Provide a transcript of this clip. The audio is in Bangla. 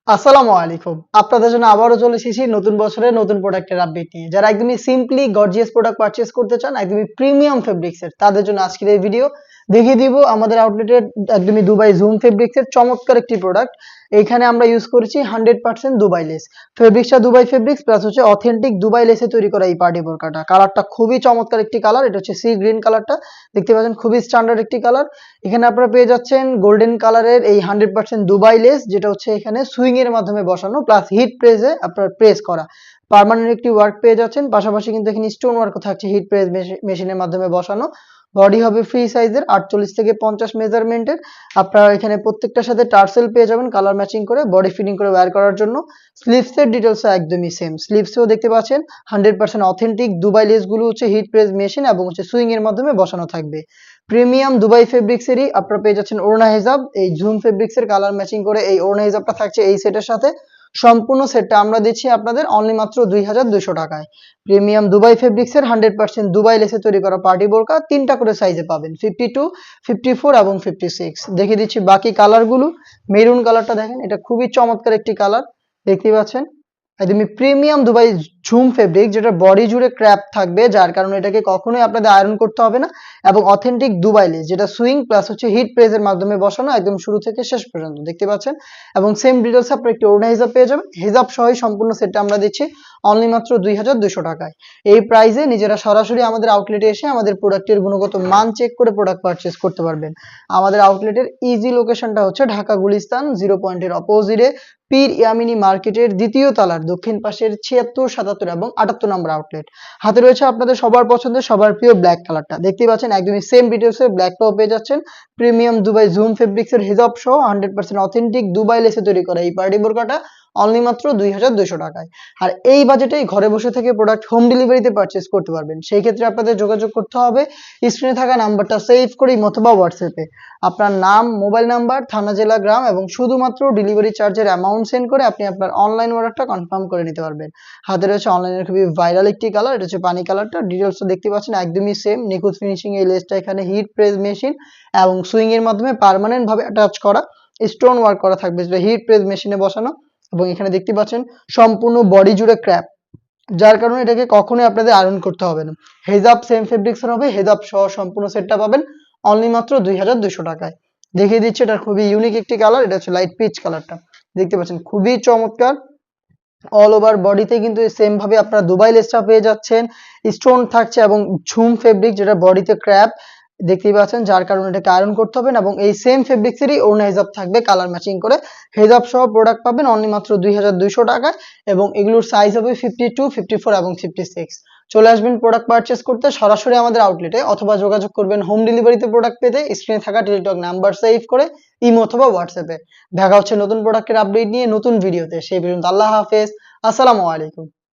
আসসালামু আলাইকুম। আপনাদের জন্য আবারও চলে এসেছি নতুন বছরের নতুন প্রোডাক্টের আপডেট নিয়ে। যারা একদমই সিম্পলি গর্জিয়াস প্রোডাক্ট পারচেজ করতে চান, একদমই প্রিমিয়াম ফেব্রিক্স এর, তাদের জন্য আজকের এই ভিডিও। দেখিয়ে দিব আমাদের আউটলেটের একদমই দুবাই জুম ফেব্রিক্স এর চমৎকার একটি প্রোডাক্ট। এইখানে আমরা ইউজ করেছি 100% দুবাই লেস। ফেব্রিক্সটা দুবাই ফেব্রিক্স প্লাস হচ্ছে অথেন্টিক দুবাই লেসে তৈরি করা এই পার্টি বোরকাটা। কালারটা খুবই চমৎকার একটি কালার। এটা হচ্ছে সি গ্রিন কালারটা। দেখতে পাচ্ছেন খুবই স্ট্যান্ডার্ড একটি কালার। এখানে আপনারা পেয়ে যাচ্ছেন গোল্ডেন কালারের এই 100% দুবাই লেস, যেটা হচ্ছে এখানে সুইং এর মাধ্যমে বসানো প্লাস হিট প্রেসে আপনার প্রেস করা। পার্মানেন্ট একটি ওয়ার্ক পেয়ে যাচ্ছেন। পাশাপাশি কিন্তু এখানে স্টোন ওয়ার্কও থাকছে হিট প্রেস মেশিনের মাধ্যমে বসানো। বডি হবে ফ্রি সাইজের 48 থেকে 50 মেজারমেন্টের। আপনারা এখানে প্রত্যেকটার সাথে টার্সেল পেয়ে যাবেন কালার ম্যাচিং করে বডি ফিটিং করে ওয়্যার করার জন্য। স্লিভসের ডিটেলসও একদমই সেম। স্লিভসেও দেখতে পাচ্ছেন 100% অথেন্টিক দুবাই লেসগুলো হচ্ছে হিট প্রেস মেশিন এবং হচ্ছে সুইং এর মাধ্যমে বসানো থাকবে। প্রিমিয়াম দুবাই ফেব্রিক্সেরই আপনারা পেয়ে যাচ্ছেন ওড়না হিজাব। এই জুম ফেব্রিক্সের কালার ম্যাচিং করে এই ওড়না হিজাবটা থাকছে এই সেটের সাথে। সম্পূর্ণ সেটটা আমরা দিচ্ছি আপনাদের অনলি মাত্র 2200 টাকায়। প্রিমিয়াম দুবাই ফেব্রিক্সের 100% দুবাই লেসে তৈরি করা পার্টি বোরকা 3টা করে সাইজে পাবেন, 52, 54 এবং 56। দেখিয়ে দিচ্ছি বাকি কালারগুলো। মেরুন কালারটা দেখেন, এটা খুবই চমৎকার একটি কালার। দেখতে পাচ্ছেন একদমই প্রিমিয়াম দুবাই ঝুম ফেব্রিক, যেটা বডি জুড়ে ক্র্যাপ থাকবে, যার কারণে এটাকে কখনোই আপনাদের আয়রন করতে হবে না। এবং অথেন্টিক দুবাই লেস, যেটা সুইং প্লাস হচ্ছে হিট প্রেসের মাধ্যমে বসানো একদম শুরু থেকে শেষ পর্যন্ত। দেখতে পাচ্ছেন এবং সেম ডিটেলস আপনার একটি ওড়না হিজাব পেয়ে যাবেন। হিজাব সহ সম্পূর্ণ সেটটা আমরা দিচ্ছি অনলি মাত্র 2200 টাকায়। এই প্রাইসে নিজেরা সরাসরি আমাদের আউটলেটে এসে আমাদের প্রোডাক্টের গুণগত মান চেক করে প্রোডাক্ট পারচেজ করতে পারবেন। আমাদের আউটলেটের ইজি লোকেশনটা হচ্ছে ঢাকা গুলিস্তান 0 পয়েন্টের অপোজিটে পীর ইয়ামিনী মার্কেটের দ্বিতীয় তলার দক্ষিণ পাশের 76, 77 এবং 78 নম্বর আউটলেট। হাতে রয়েছে আপনাদের সবার পছন্দের সবার প্রিয় ব্ল্যাক কালারটা। দেখতেই পাচ্ছেন একদমই সেম ডিটেলসে ব্ল্যাকটাও পেয়ে যাচ্ছেন। প্রিমিয়াম দুবাই জুম ফেব্রিক্সের হিজাব সহ 100% অথেন্টিক দুবাই লেসে তৈরি করা এই পার্টি বোরকাটা অনলি মাত্র 2200 টাকায়। আর এই বাজেটেই ঘরে বসে থেকে প্রোডাক্ট হোম ডেলিভারিতে পারচেজ করতে পারবেন। সেই ক্ষেত্রে আপনাদের যোগাযোগ করতে হবে স্ক্রিনে থাকা নাম্বারটা সেভ করে অথবা হোয়াটসঅ্যাপে আপনার নাম, মোবাইল নাম্বার, থানা, জেলা, গ্রাম এবং শুধুমাত্র ডেলিভারি চার্জের অ্যামাউন্ট সেন্ড করে আপনি আপনার অনলাইন অর্ডারটা কনফার্ম করে নিতে পারবেন। হাতে রয়েছে অনলাইনের খুবই ভাইরাল একটি কালার, এটা হচ্ছে পানি কালারটা। ডিটেলসটা দেখতে পাচ্ছেন একদমই সেম, নিখুঁত ফিনিশিং এই লেসটা এখানে হিট প্রেস মেশিন এবং সুইং এর মাধ্যমে পার্মানেন্ট ভাবে অ্যাটাচ করা স্টোন ওয়ার্ক করা থাকবে, যেটা হিট প্রেস মেশিনে বসানো। এবং এখানে দেখতে পাচ্ছেন সম্পূর্ণ বডি জুড়ে ক্র্যাপ, যার কারণে এটাকে কখনোই আপনাদের আয়রন করতে হবে না। হেজাব সেম ফেব্রিক্সের হবে, হেজাব সহ সম্পূর্ণ সেটটা পাবেন অনলি মাত্র 2200 টাকায়। দেখিয়ে দিচ্ছি এটা খুবই ইউনিক একটি কালার, এটা হচ্ছে লাইট পিচ কালারটা। দেখতে পাচ্ছেন খুবই চমৎকার। অল ওভার বডিতে কিন্তু সেম ভাবে আপনারা দুবাই লেসটা পেয়ে যাচ্ছেন। স্টোন থাকছে এবং ঝুম ফেব্রিক, যেটা বডিতে ক্র্যাপ দেখতেই পাচ্ছেন, যার কারণে এটাকে আয়রন করতে হবে না। এবং এই সেম ফেব্রিক্সেরই ওড়না হিজাব থাকবে কালার ম্যাচিং করে। হিজাব সহ প্রোডাক্ট পাবেন অনলি মাত্র 2200 টাকায় এবং এগুলোর সাইজ হবে 52, 54 এবং 56। চলে আসবেন প্রোডাক্ট পারচেজ করতে সরাসরি আমাদের আউটলেটে, অথবা যোগাযোগ করবেন হোম ডেলিভারিতে প্রোডাক্ট পেতে স্ক্রিনে থাকা টেলিটক নাম্বার সেভ করে ইমো অথবা হোয়াটসঅ্যাপে। দেখা হচ্ছে নতুন প্রোডাক্টের আপডেট নিয়ে নতুন ভিডিওতে। সেই পর্যন্ত আল্লাহ হাফেজ, আসসালামু আলাইকুম।